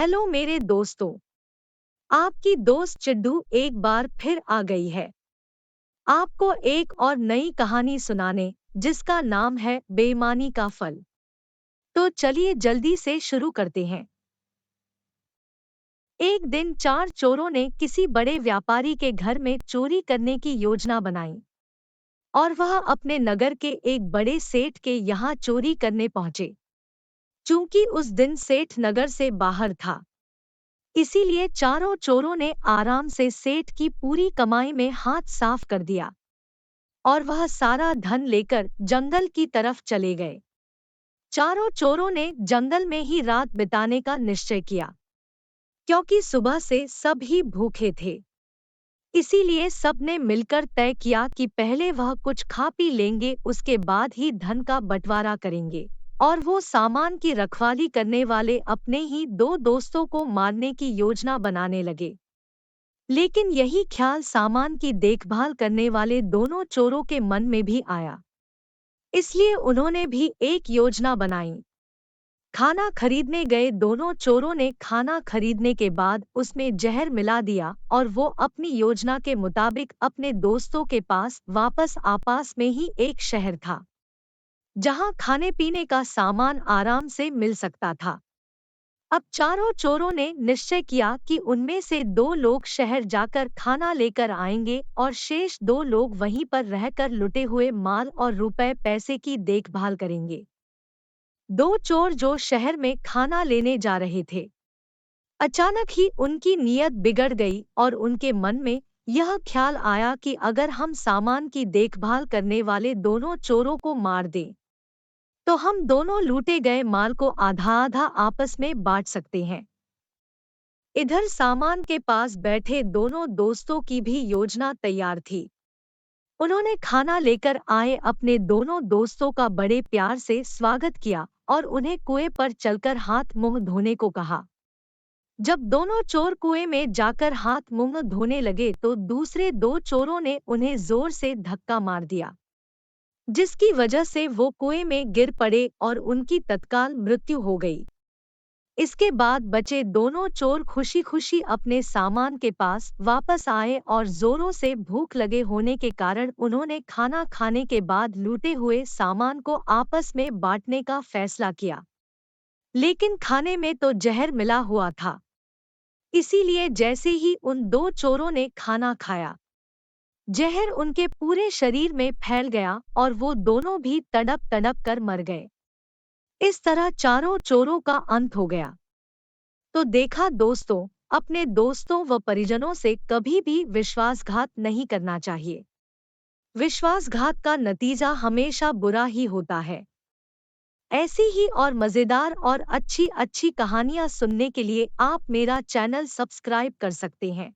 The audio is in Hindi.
हेलो मेरे दोस्तों। आपकी दोस्त चिड्डू एक बार फिर आ गई है आपको एक और नई कहानी सुनाने, जिसका नाम है बेईमानी का फल। तो चलिए जल्दी से शुरू करते हैं। एक दिन चार चोरों ने किसी बड़े व्यापारी के घर में चोरी करने की योजना बनाई और वह अपने नगर के एक बड़े सेठ के यहाँ चोरी करने पहुंचे। चूंकि उस दिन सेठ नगर से बाहर था, इसीलिए चारों चोरों ने आराम से सेठ की पूरी कमाई में हाथ साफ कर दिया और वह सारा धन लेकर जंगल की तरफ चले गए। चारों चोरों ने जंगल में ही रात बिताने का निश्चय किया, क्योंकि सुबह से सब ही भूखे थे। इसीलिए सबने मिलकर तय किया कि पहले वह कुछ खा पी लेंगे, उसके बाद ही धन का बंटवारा करेंगे। और वो सामान की रखवाली करने वाले अपने ही दो दोस्तों को मारने की योजना बनाने लगे। लेकिन यही ख्याल सामान की देखभाल करने वाले दोनों चोरों के मन में भी आया। इसलिए उन्होंने भी एक योजना बनाई। खाना खरीदने गए दोनों चोरों ने खाना खरीदने के बाद उसमें जहर मिला दिया और वो अपनी योजना के मुताबिक अपने दोस्तों के पास वापस पास में ही एक शहर था, जहां खाने पीने का सामान आराम से मिल सकता था। अब चारों चोरों ने निश्चय किया कि उनमें से दो लोग शहर जाकर खाना लेकर आएंगे और शेष दो लोग वहीं पर रहकर लुटे हुए माल और रुपए पैसे की देखभाल करेंगे। दो चोर जो शहर में खाना लेने जा रहे थे, अचानक ही उनकी नीयत बिगड़ गई और उनके मन में यह ख्याल आया कि अगर हम सामान की देखभाल करने वाले दोनों चोरों को मार दें, तो हम दोनों लूटे गए माल को आधा आधा आपस में बांट सकते हैं। इधर सामान के पास बैठे दोनों दोस्तों की भी योजना तैयार थी। उन्होंने खाना लेकर आए अपने दोनों दोस्तों का बड़े प्यार से स्वागत किया और उन्हें कुएं पर चलकर हाथ मुंह धोने को कहा। जब दोनों चोर कुएं में जाकर हाथ मुंह धोने लगे तो दूसरे दो चोरों ने उन्हें जोर से धक्का मार दिया, जिसकी वजह से वो कुएं में गिर पड़े और उनकी तत्काल मृत्यु हो गई। इसके बाद बचे दोनों चोर खुशी खुशी अपने सामान के पास वापस आए और जोरों से भूख लगे होने के कारण उन्होंने खाना खाने के बाद लूटे हुए सामान को आपस में बांटने का फैसला किया। लेकिन खाने में तो जहर मिला हुआ था, इसीलिए जैसे ही उन दो चोरों ने खाना खाया, जहर उनके पूरे शरीर में फैल गया और वो दोनों भी तड़प तड़प कर मर गए। इस तरह चारों चोरों का अंत हो गया। तो देखा दोस्तों, अपने दोस्तों व परिजनों से कभी भी विश्वासघात नहीं करना चाहिए। विश्वासघात का नतीजा हमेशा बुरा ही होता है। ऐसी ही और मजेदार और अच्छी अच्छी कहानियां सुनने के लिए आप मेरा चैनल सब्सक्राइब कर सकते हैं।